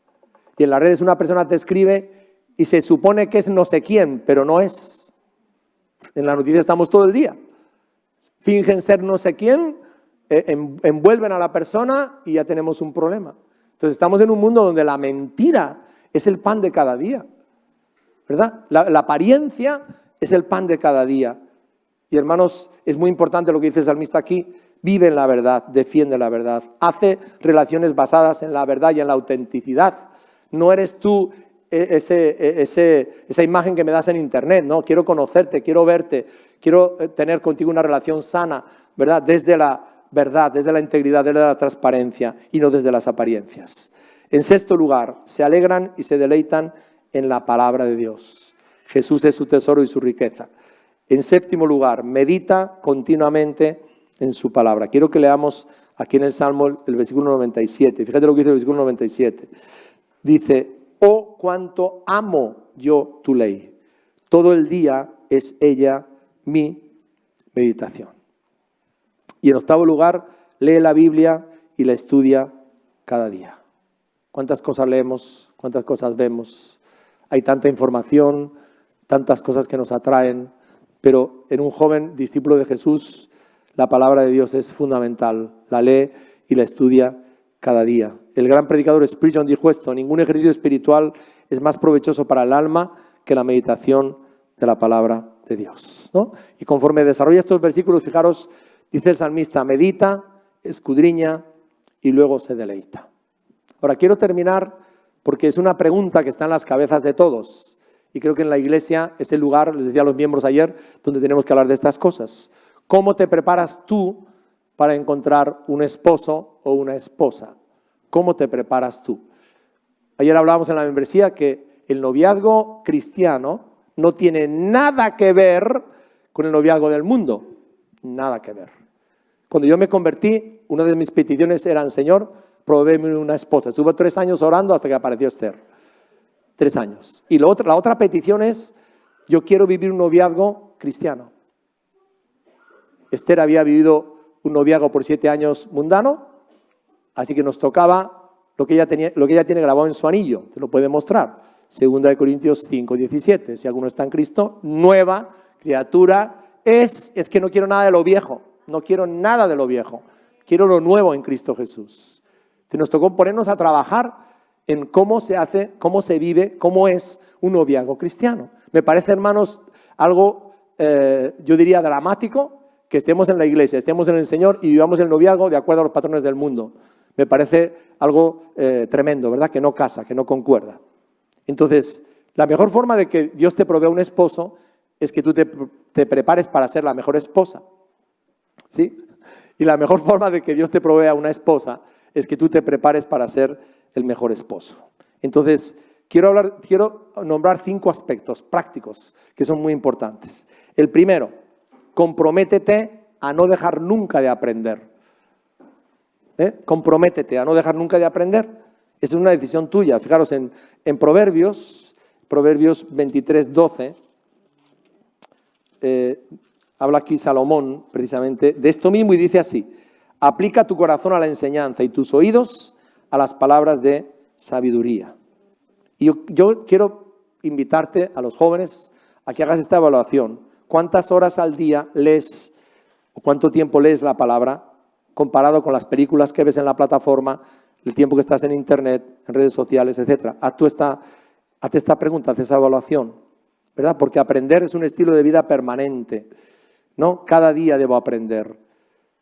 Y en las redes una persona te escribe y se supone que es no sé quién, pero no es. En la noticia estamos todo el día. Fingen ser no sé quién, envuelven a la persona y ya tenemos un problema. Entonces estamos en un mundo donde la mentira es el pan de cada día, ¿verdad? La apariencia es el pan de cada día. Y hermanos, es muy importante lo que dice el salmista aquí. Vive en la verdad, defiende la verdad, hace relaciones basadas en la verdad y en la autenticidad. No eres tú esa imagen que me das en internet, ¿no? Quiero conocerte, quiero verte, quiero tener contigo una relación sana, ¿verdad? Desde la verdad, desde la integridad, desde la transparencia y no desde las apariencias. En sexto lugar, se alegran y se deleitan en la palabra de Dios. Jesús es su tesoro y su riqueza. En séptimo lugar, medita continuamente en su palabra. Quiero que leamos aquí en el Salmo el versículo 97. Fíjate lo que dice el versículo 97. Dice, oh, cuánto amo yo tu ley. Todo el día es ella mi meditación. Y en octavo lugar, lee la Biblia y la estudia cada día. ¿Cuántas cosas leemos? ¿Cuántas cosas vemos? Hay tanta información, tantas cosas que nos atraen, pero en un joven discípulo de Jesús, la palabra de Dios es fundamental. La lee y la estudia cada día. El gran predicador Spurgeon dijo esto: ningún ejercicio espiritual es más provechoso para el alma que la meditación de la palabra de Dios, ¿no? Y conforme desarrolla estos versículos, fijaros, dice el salmista, medita, escudriña y luego se deleita. Ahora quiero terminar porque es una pregunta que está en las cabezas de todos Y creo que en la iglesia es el lugar, les decía a los miembros ayer, donde tenemos que hablar de estas cosas. ¿Cómo te preparas tú para encontrar un esposo o una esposa? ¿Cómo te preparas tú? Ayer hablábamos en la membresía que el noviazgo cristiano no tiene nada que ver con el noviazgo del mundo. Nada que ver. Cuando yo me convertí, una de mis peticiones era, Señor, provéeme una esposa. Estuve 3 años orando hasta que apareció Esther. 3 años. Y la otra petición es, yo quiero vivir un noviazgo cristiano. Esther había vivido un noviazgo por 7 años mundano, así que nos tocaba lo que ella tiene grabado en su anillo. Te lo puede mostrar. 2 Corintios 5:17. Si alguno está en Cristo, nueva criatura es que no quiero nada de lo viejo. No quiero nada de lo viejo. Quiero lo nuevo en Cristo Jesús. Entonces nos tocó ponernos a trabajar en cómo se hace, cómo se vive, cómo es un noviazgo cristiano. Me parece, hermanos, algo, yo diría, dramático, que estemos en la iglesia, estemos en el Señor y vivamos el noviazgo de acuerdo a los patrones del mundo. Me parece algo tremendo, ¿verdad? Que no casa, que no concuerda. Entonces, la mejor forma de que Dios te provea un esposo es que tú te prepares para ser la mejor esposa. ¿Sí? Y la mejor forma de que Dios te provea una esposa es que tú te prepares para ser el mejor esposo. Entonces, quiero nombrar 5 aspectos prácticos que son muy importantes. El primero, comprométete a no dejar nunca de aprender. Comprométete a no dejar nunca de aprender. Esa es una decisión tuya. Fijaros en Proverbios 23:12, habla aquí Salomón precisamente de esto mismo y dice así: aplica tu corazón a la enseñanza y tus oídos a las palabras de sabiduría. Y yo quiero invitarte a los jóvenes a que hagas esta evaluación. ¿Cuántas horas al día lees o cuánto tiempo lees la palabra comparado con las películas que ves en la plataforma, el tiempo que estás en internet, en redes sociales, etcétera? Hazte esta pregunta, haz esa evaluación, ¿verdad? Porque aprender es un estilo de vida permanente, ¿no? Cada día debo aprender.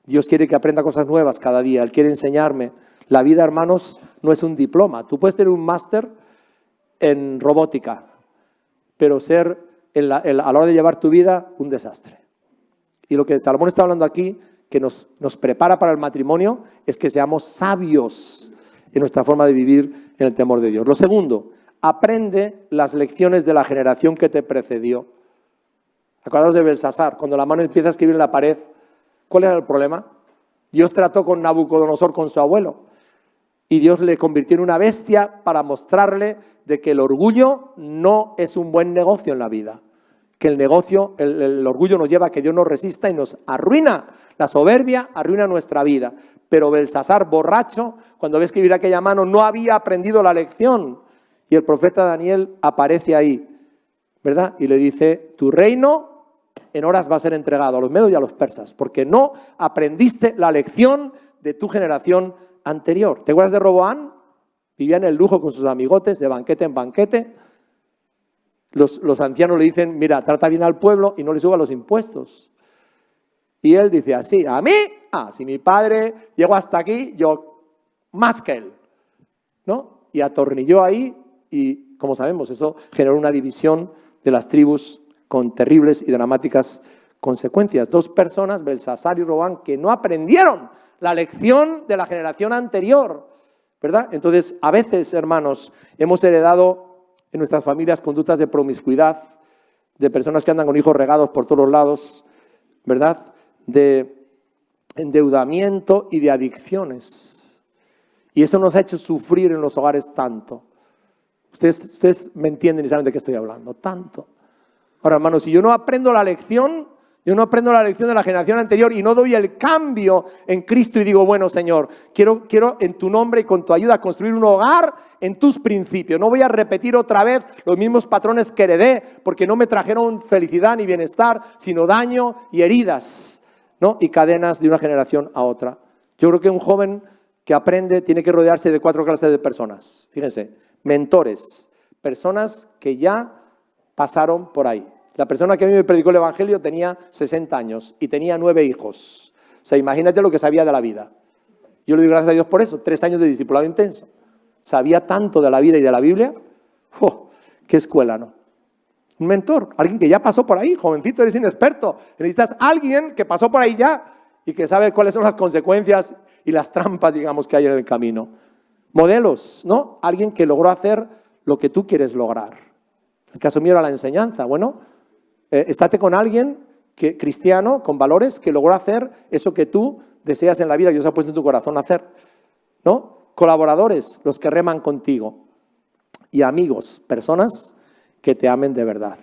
Dios quiere que aprenda cosas nuevas cada día. Él quiere enseñarme. La vida, hermanos, no es un diploma. Tú puedes tener un máster en robótica, pero ser a la hora de llevar tu vida un desastre. Y lo que Salomón está hablando aquí, que nos prepara para el matrimonio, es que seamos sabios en nuestra forma de vivir en el temor de Dios. Lo segundo, aprende las lecciones de la generación que te precedió. Acordaos de Belsasar, cuando la mano empieza a escribir en la pared, ¿cuál era el problema? Dios trató con Nabucodonosor, con su abuelo, y Dios le convirtió en una bestia para mostrarle de que el orgullo no es un buen negocio en la vida. Que el orgullo nos lleva a que Dios nos resista y nos arruina. La soberbia arruina nuestra vida. Pero Belsasar, borracho, cuando ve escribir aquella mano, no había aprendido la lección. Y el profeta Daniel aparece ahí, ¿verdad? Y le dice, tu reino en horas va a ser entregado a los medos y a los persas, porque no aprendiste la lección de tu generación anterior. ¿Te acuerdas de Roboam? Vivía en el lujo con sus amigotes, de banquete en banquete. Los ancianos le dicen, mira, trata bien al pueblo y no le suba los impuestos. Y él dice así, ¿a mí? Si mi padre llegó hasta aquí, yo más que él, ¿no? Y atornilló ahí y, como sabemos, eso generó una división de las tribus con terribles y dramáticas consecuencias. 2 personas, Belsasar y Roboam, que no aprendieron la lección de la generación anterior, ¿verdad? Entonces, a veces, hermanos, hemos heredado en nuestras familias conductas de promiscuidad, de personas que andan con hijos regados por todos lados, ¿verdad? De endeudamiento y de adicciones. Y eso nos ha hecho sufrir en los hogares tanto. Ustedes me entienden y saben de qué estoy hablando, tanto. Ahora, hermanos, si yo no aprendo la lección, de la generación anterior y no doy el cambio en Cristo y digo, bueno, Señor, quiero en tu nombre y con tu ayuda construir un hogar en tus principios. No voy a repetir otra vez los mismos patrones que heredé porque no me trajeron felicidad ni bienestar, sino daño y heridas, ¿no? Y cadenas de una generación a otra. Yo creo que un joven que aprende tiene que rodearse de 4 clases de personas. Fíjense, mentores, personas que ya pasaron por ahí. La persona que a mí me predicó el Evangelio tenía 60 años y tenía 9 hijos. O sea, imagínate lo que sabía de la vida. Yo le doy gracias a Dios por eso, 3 años de discipulado intenso. Sabía tanto de la vida y de la Biblia. ¡Oh! ¡Qué escuela, ¿no? Un mentor, alguien que ya pasó por ahí, jovencito, eres inexperto. Necesitas alguien que pasó por ahí ya y que sabe cuáles son las consecuencias y las trampas, digamos, que hay en el camino. Modelos, ¿no? Alguien que logró hacer lo que tú quieres lograr. En el caso mío era la enseñanza. Bueno, estate con alguien cristiano, con valores, que logró hacer eso que tú deseas en la vida, que Dios ha puesto en tu corazón hacer, ¿no? Colaboradores, los que reman contigo. Y amigos, personas que te amen de verdad.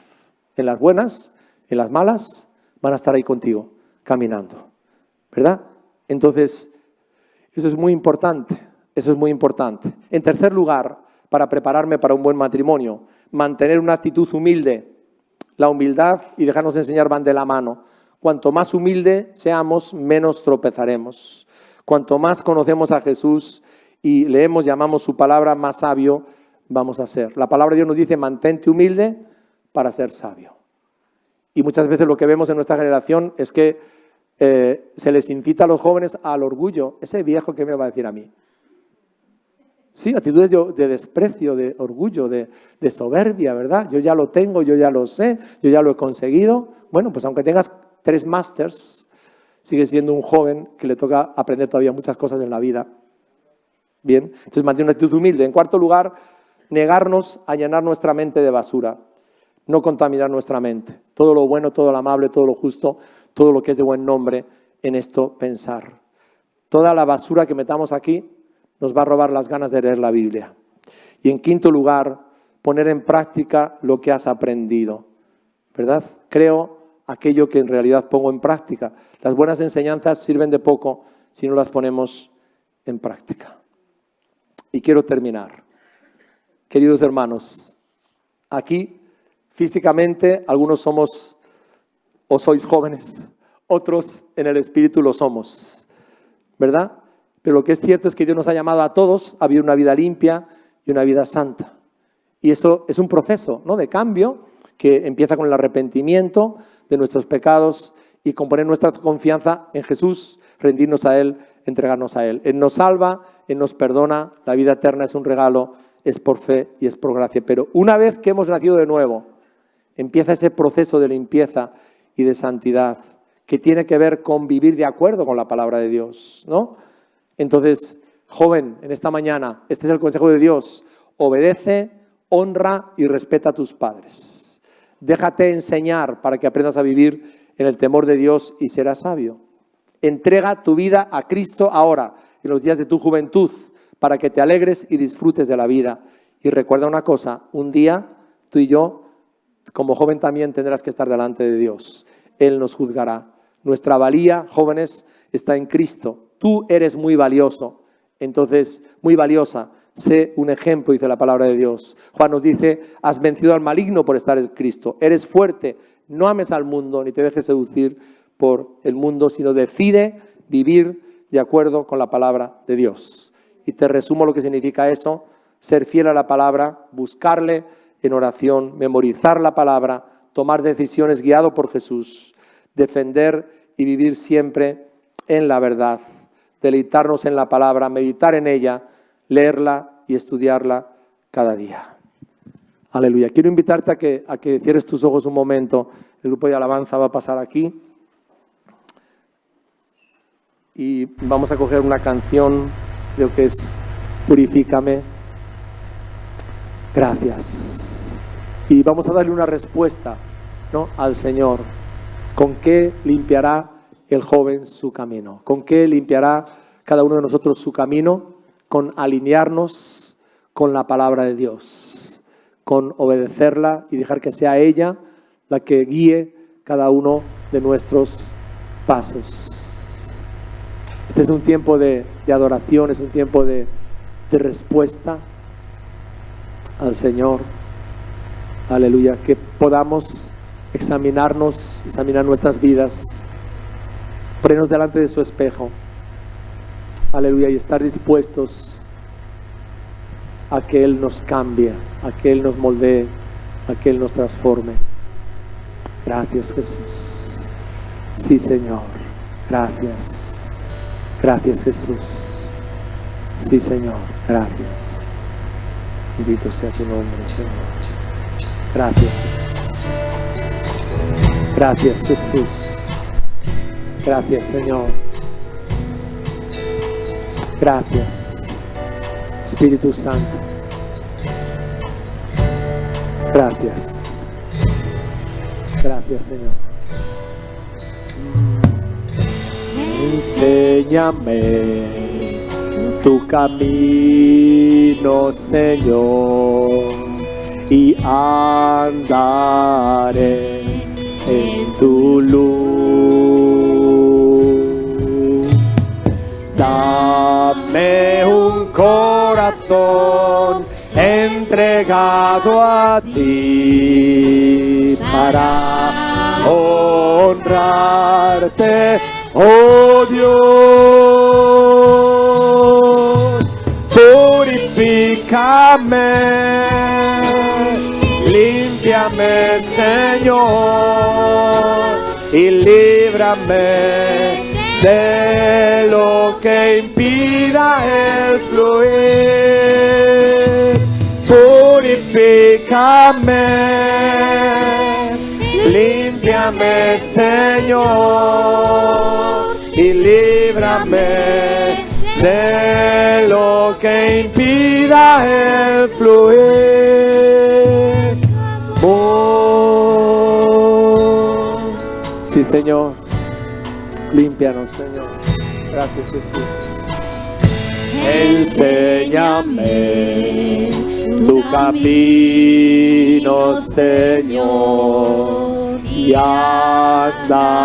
En las buenas, en las malas, van a estar ahí contigo, caminando. ¿Verdad? Entonces, eso es muy importante. Eso es muy importante. En tercer lugar, para prepararme para un buen matrimonio, mantener una actitud humilde. La humildad y dejarnos enseñar van de la mano. Cuanto más humilde seamos, menos tropezaremos. Cuanto más conocemos a Jesús y leemos y amamos su palabra, más sabio vamos a ser. La palabra de Dios nos dice, mantente humilde para ser sabio. Y muchas veces lo que vemos en nuestra generación es que se les incita a los jóvenes al orgullo. Ese viejo, ¿qué me va a decir a mí? Sí, actitudes de desprecio, de orgullo, de soberbia, ¿verdad? Yo ya lo tengo, yo ya lo sé, yo ya lo he conseguido. Bueno, pues aunque tengas 3 másters, sigues siendo un joven que le toca aprender todavía muchas cosas en la vida. Bien, entonces mantener una actitud humilde. En cuarto lugar, negarnos a llenar nuestra mente de basura. No contaminar nuestra mente. Todo lo bueno, todo lo amable, todo lo justo, todo lo que es de buen nombre, en esto pensar. Toda la basura que metamos aquí nos va a robar las ganas de leer la Biblia. Y en quinto lugar, poner en práctica lo que has aprendido, ¿verdad? Creo aquello que en realidad pongo en práctica. Las buenas enseñanzas sirven de poco si no las ponemos en práctica. Y quiero terminar. Queridos hermanos, aquí físicamente algunos somos o sois jóvenes, otros en el espíritu lo somos, ¿verdad? Pero lo que es cierto es que Dios nos ha llamado a todos a vivir una vida limpia y una vida santa. Y eso es un proceso, ¿no?, de cambio que empieza con el arrepentimiento de nuestros pecados y con poner nuestra confianza en Jesús, rendirnos a Él, entregarnos a Él. Él nos salva, Él nos perdona, la vida eterna es un regalo, es por fe y es por gracia. Pero una vez que hemos nacido de nuevo, empieza ese proceso de limpieza y de santidad que tiene que ver con vivir de acuerdo con la palabra de Dios, ¿no? Entonces, joven, en esta mañana, este es el consejo de Dios. Obedece, honra y respeta a tus padres. Déjate enseñar para que aprendas a vivir en el temor de Dios y serás sabio. Entrega tu vida a Cristo ahora, en los días de tu juventud, para que te alegres y disfrutes de la vida. Y recuerda una cosa, un día tú y yo, como joven también tendrás que estar delante de Dios. Él nos juzgará. Nuestra valía, jóvenes, está en Cristo. Tú eres muy valioso, entonces muy valiosa. Sé un ejemplo, dice la palabra de Dios. Juan nos dice, has vencido al maligno por estar en Cristo. Eres fuerte, no ames al mundo ni te dejes seducir por el mundo, sino decide vivir de acuerdo con la palabra de Dios. Y te resumo lo que significa eso: ser fiel a la palabra, buscarle en oración, memorizar la palabra, tomar decisiones guiado por Jesús, defender y vivir siempre en la verdad, deleitarnos en la palabra, meditar en ella, leerla y estudiarla cada día. Aleluya. Quiero invitarte a que cierres tus ojos un momento. El grupo de alabanza va a pasar aquí y vamos a coger una canción, creo que es Purifícame. Gracias. Y vamos a darle una respuesta, ¿no?, al Señor. ¿Con qué limpiará el joven su camino? ¿Con qué limpiará cada uno de nosotros su camino? Con alinearnos con la palabra de Dios, con obedecerla y dejar que sea ella la que guíe cada uno de nuestros pasos. Este es un tiempo de adoración, es un tiempo de respuesta al Señor. Aleluya. Que podamos examinar nuestras vidas, ponernos delante de su espejo. Aleluya. Y estar dispuestos a que Él nos cambie, a que Él nos moldee, a que Él nos transforme. Gracias, Jesús. Sí, Señor. Gracias. Gracias, Jesús. Sí, Señor. Gracias. Bendito sea tu nombre, Señor. Gracias, Jesús. Gracias, Jesús. Gracias, Señor. Gracias, Espíritu Santo. Gracias. Gracias, Señor. Enséñame tu camino, Señor, y andaré en tu luz. Dame un corazón entregado a ti para honrarte, oh Dios. Purifícame, límpiame, Señor, y líbrame de lo que impida el fluir. Purifícame, límpiame, Señor, y líbrame de lo que impida el fluir. Oh, sí, Señor, límpianos, Señor. Gracias, Jesús. Enséñame tu camino, Señor, y andaré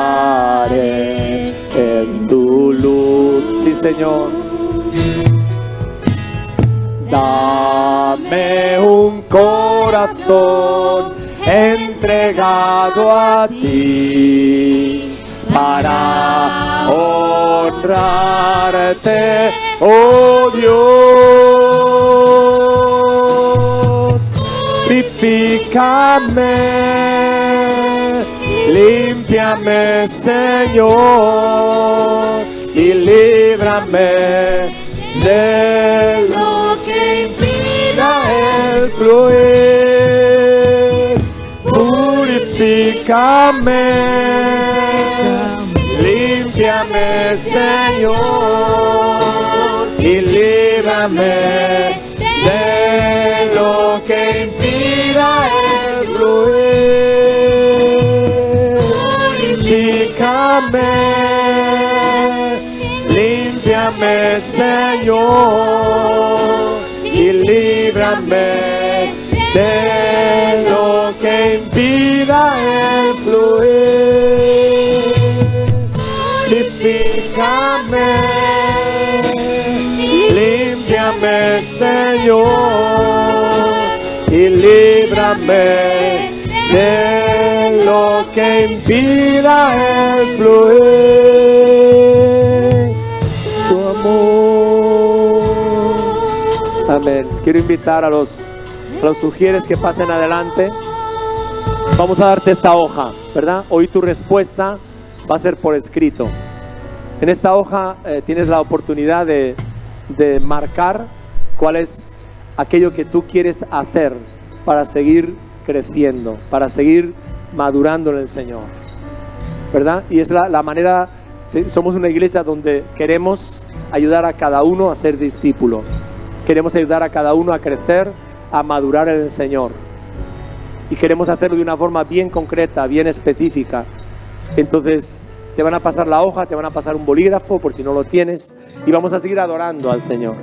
en tu luz. Sí, Señor. Dame un corazón entregado a ti para honrarte, oh Dios. Purifícame, límpiame, Señor, y líbrame de lo que impida el fluir. Purifícame, límpiame, Señor, y líbrame de lo que impida el fluir. Purifícame, límpiame, Señor, y líbrame de lo que impida el fluir. Purifícame, límpiame, Señor, y líbrame de lo que impida el fluir. Tu amor. Amén. Quiero invitar a los sugieres que pasen adelante. Vamos a darte esta hoja, ¿verdad? Hoy tu respuesta va a ser por escrito. En esta hoja tienes la oportunidad de marcar cuál es aquello que tú quieres hacer para seguir creciendo, para seguir madurando en el Señor, ¿verdad? Y es la manera, somos una iglesia donde queremos ayudar a cada uno a ser discípulo. Queremos ayudar a cada uno a crecer, a madurar en el Señor. Y queremos hacerlo de una forma bien concreta, bien específica. Entonces, te van a pasar la hoja, te van a pasar un bolígrafo por si no lo tienes, y vamos a seguir adorando al Señor,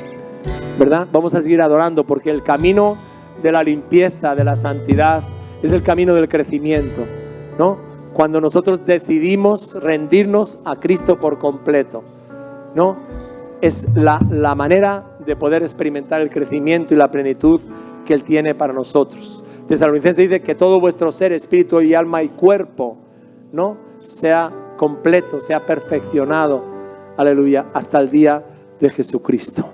¿verdad? Vamos a seguir adorando, porque el camino de la limpieza, de la santidad, es el camino del crecimiento, ¿no? Cuando nosotros decidimos rendirnos a Cristo por completo, ¿no? Es la manera de poder experimentar el crecimiento y la plenitud que Él tiene para nosotros. Tesalonicenses dice que todo vuestro ser, espíritu y alma y cuerpo, ¿no?, sea completo, sea perfeccionado, aleluya, hasta el día de Jesucristo.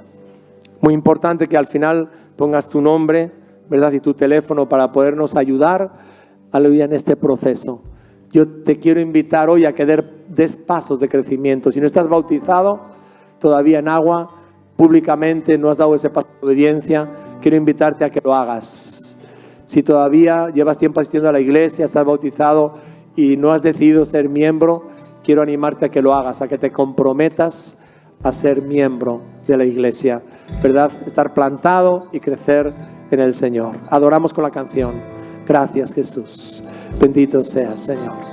Muy importante que al final pongas tu nombre, ¿verdad?, y tu teléfono para podernos ayudar, aleluya, en este proceso. Yo te quiero invitar hoy a que des pasos de crecimiento. Si no estás bautizado todavía en agua, públicamente no has dado ese paso de obediencia, quiero invitarte a que lo hagas. Si todavía llevas tiempo asistiendo a la iglesia, estás bautizado y no has decidido ser miembro, quiero animarte a que lo hagas, a que te comprometas a ser miembro de la iglesia, ¿verdad? Estar plantado y crecer en el Señor. Adoramos con la canción. Gracias, Jesús. Bendito seas, Señor.